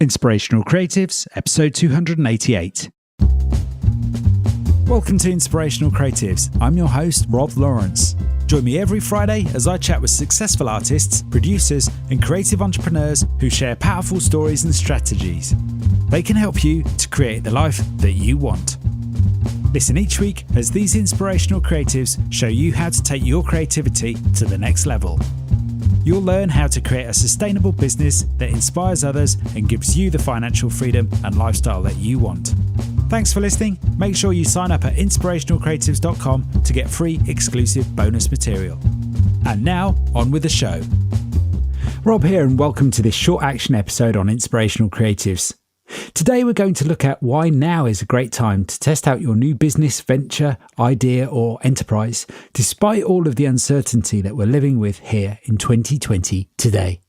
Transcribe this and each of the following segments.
Inspirational Creatives, episode 288. Welcome to Inspirational Creatives. I'm your host, Rob Lawrence. Join me every Friday as I chat with successful artists, producers, and creative entrepreneurs who share powerful stories and strategies. They can help you to create the life that you want. Listen each week as these inspirational creatives show you how to take your creativity to the next level. You'll learn how to create a sustainable business that inspires others and gives you the financial freedom and lifestyle that you want. Thanks for listening. Make sure you sign up at inspirationalcreatives.com to get free exclusive bonus material. And now, on with the show. Rob here, and welcome to this short action episode on Inspirational Creatives. Today we're going to look at why now is a great time to test out your new business, venture, idea or enterprise, despite all of the uncertainty that we're living with here in 2020 today.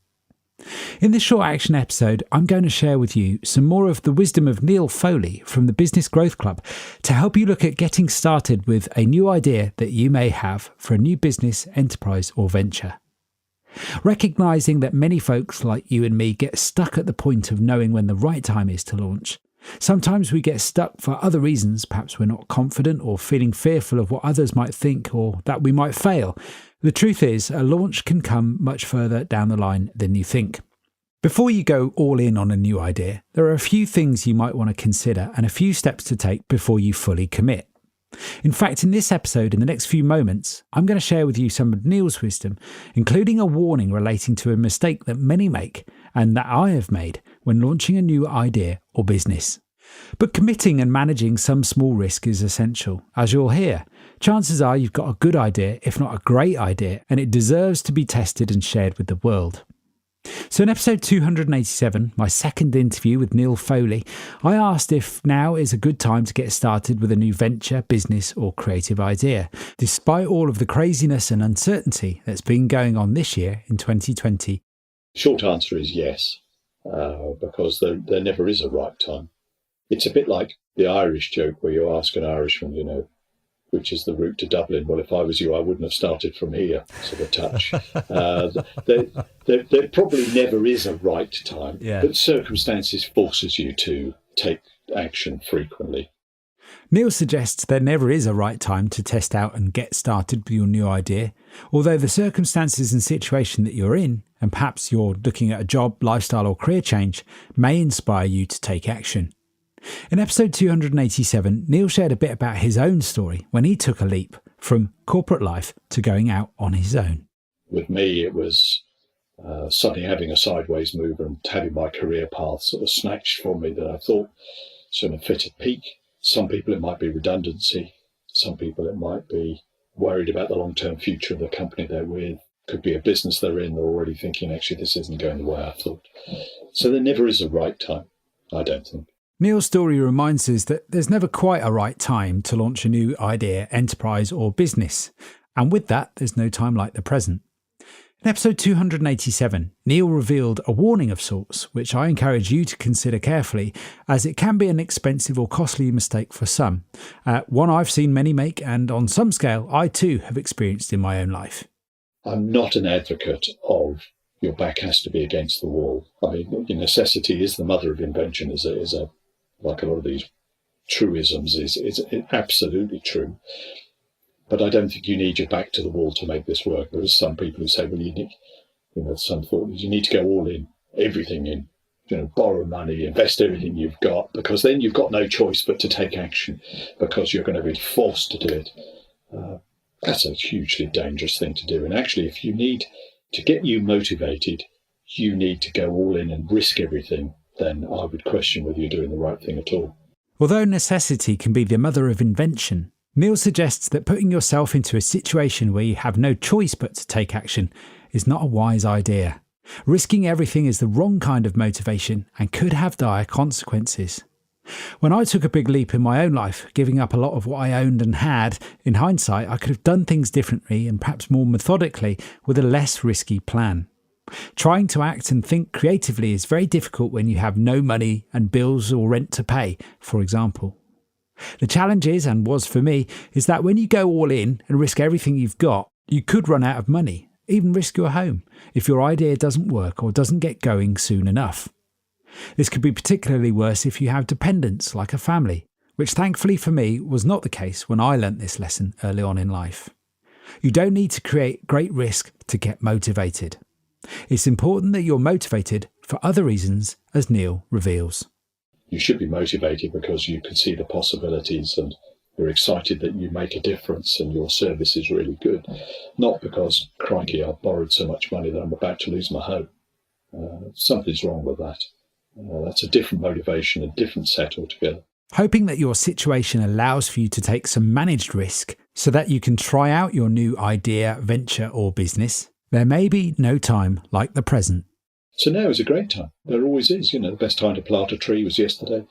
In this short action episode, I'm going to share with you some more of the wisdom of Neil Foley from the Business Growth Club to help you look at getting started with a new idea that you may have for a new business, enterprise or venture. Recognising that many folks like you and me get stuck at the point of knowing when the right time is to launch. Sometimes we get stuck for other reasons, perhaps we're not confident or feeling fearful of what others might think or that we might fail. The truth is, a launch can come much further down the line than you think. Before you go all in on a new idea, there are a few things you might want to consider and a few steps to take before you fully commit. In fact, in this episode, in the next few moments, I'm going to share with you some of Neil's wisdom, including a warning relating to a mistake that many make and that I have made when launching a new idea or business. But committing and managing some small risk is essential. As you'll hear, chances are you've got a good idea, if not a great idea, and it deserves to be tested and shared with the world. So in episode 287, my second interview with Neil Foley, I asked if now is a good time to get started with a new venture, business or creative idea, despite all of the craziness and uncertainty that's been going on this year in 2020. Short answer is yes, because there never is a right time. It's a bit like the Irish joke where you ask an Irishman, which is the route to Dublin. Well, if I was you, I wouldn't have started from here, sort of touch. There probably never is a right time, but circumstances forces you to take action frequently. Neil suggests there never is a right time to test out and get started with your new idea, although the circumstances and situation that you're in, and perhaps you're looking at a job, lifestyle or career change, may inspire you to take action. In episode 287, Neil shared a bit about his own story when he took a leap from corporate life to going out on his own. With me, it was suddenly having a sideways move and having my career path sort of snatched from me that I thought sort of fit at peak. Some people it might be redundancy. Some people it might be worried about the long-term future of the company they're with. Could be a business they're in. They're already thinking, actually, this isn't going the way I thought. So there never is a right time, I don't think. Neil's story reminds us that there's never quite a right time to launch a new idea, enterprise or business. And with that, there's no time like the present. In episode 287, Neil revealed a warning of sorts, which I encourage you to consider carefully, as it can be an expensive or costly mistake for some. One I've seen many make, and on some scale, I too have experienced in my own life. I'm not an advocate of your back has to be against the wall. I mean, necessity is the mother of invention, is a like a lot of these truisms, is absolutely true. But I don't think you need your back to the wall to make this work. There are some people who say, well, you need, some thought you need to go all in, everything in, borrow money, invest everything you've got, because then you've got no choice but to take action because you're going to be forced to do it. That's a hugely dangerous thing to do. And actually, if you need to get you motivated, you need to go all in and risk everything. Then I would question whether you're doing the right thing at all. Although necessity can be the mother of invention, Neil suggests that putting yourself into a situation where you have no choice but to take action is not a wise idea. Risking everything is the wrong kind of motivation and could have dire consequences. When I took a big leap in my own life, giving up a lot of what I owned and had, in hindsight I could have done things differently and perhaps more methodically with a less risky plan. Trying to act and think creatively is very difficult when you have no money and bills or rent to pay, for example. The challenge is, and was for me, is that when you go all in and risk everything you've got, you could run out of money, even risk your home, if your idea doesn't work or doesn't get going soon enough. This could be particularly worse if you have dependents like a family, which thankfully for me was not the case when I learnt this lesson early on in life. You don't need to create great risk to get motivated. It's important that you're motivated for other reasons, as Neil reveals. You should be motivated because you can see the possibilities and you're excited that you make a difference and your service is really good. Not because, crikey, I've borrowed so much money that I'm about to lose my home. Something's wrong with that. That's a different motivation, a different set altogether. Hoping that your situation allows for you to take some managed risk so that you can try out your new idea, venture or business, there may be no time like the present. So now is a great time. There always is. The best time to plant a tree was yesterday.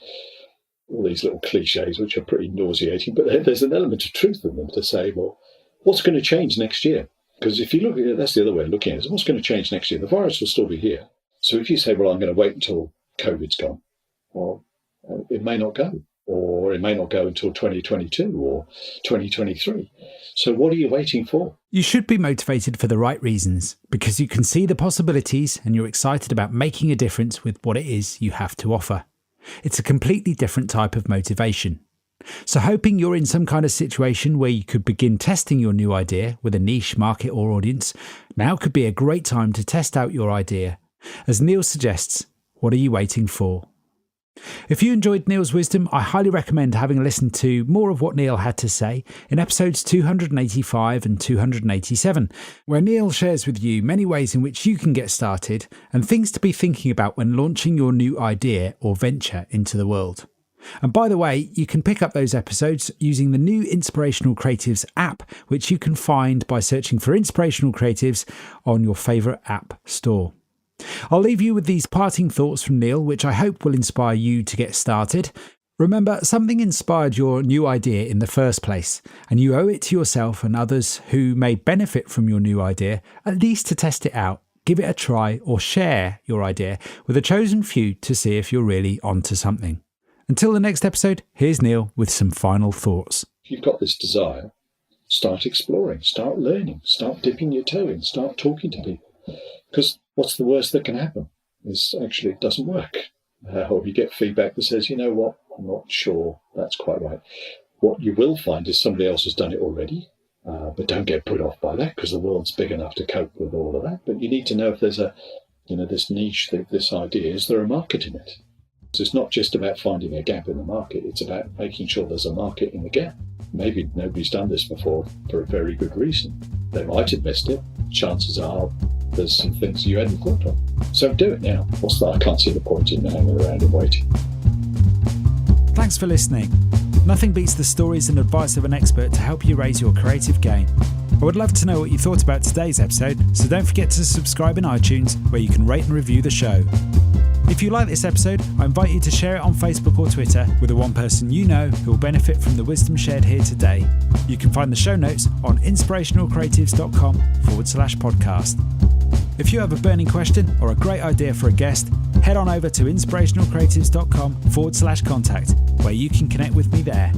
All these little cliches, which are pretty nauseating, but there's an element of truth in them to say, well, what's going to change next year? Because if you look at it, that's the other way of looking at it. What's going to change next year? The virus will still be here. So if you say, well, I'm going to wait until COVID's gone, well, it may not go, or it may not go until 2022 or 2023. So what are you waiting for? You should be motivated for the right reasons, because you can see the possibilities and you're excited about making a difference with what it is you have to offer. It's a completely different type of motivation. So hoping you're in some kind of situation where you could begin testing your new idea with a niche market or audience, now could be a great time to test out your idea. As Neil suggests, what are you waiting for? If you enjoyed Neil's wisdom, I highly recommend having a listen to more of what Neil had to say in episodes 285 and 287, where Neil shares with you many ways in which you can get started and things to be thinking about when launching your new idea or venture into the world. And by the way, you can pick up those episodes using the new Inspirational Creatives app, which you can find by searching for Inspirational Creatives on your favourite app store. I'll leave you with these parting thoughts from Neil, which I hope will inspire you to get started. Remember, something inspired your new idea in the first place, and you owe it to yourself and others who may benefit from your new idea, at least to test it out, give it a try, or share your idea with a chosen few to see if you're really onto something. Until the next episode, here's Neil with some final thoughts. If you've got this desire, start exploring, start learning, start dipping your toe in, start talking to people. Because what's the worst that can happen is actually it doesn't work. Or you get feedback that says, you know what, I'm not sure that's quite right. What you will find is somebody else has done it already, but don't get put off by that because the world's big enough to cope with all of that. But you need to know if there's this niche, this idea, is there a market in it? So it's not just about finding a gap in the market, it's about making sure there's a market in the gap. Maybe nobody's done this before for a very good reason. They might have missed it. Chances are there's some things you hadn't thought of. So do it now. What's that? I can't see the point in hanging around and waiting. Thanks for listening. Nothing beats the stories and advice of an expert to help you raise your creative game. I would love to know what you thought about today's episode, so don't forget to subscribe in iTunes where you can rate and review the show. If you like this episode, I invite you to share it on Facebook or Twitter with the one person you know who will benefit from the wisdom shared here today. You can find the show notes on inspirationalcreatives.com/podcast. If you have a burning question or a great idea for a guest, head on over to inspirationalcreatives.com/contact, where you can connect with me there.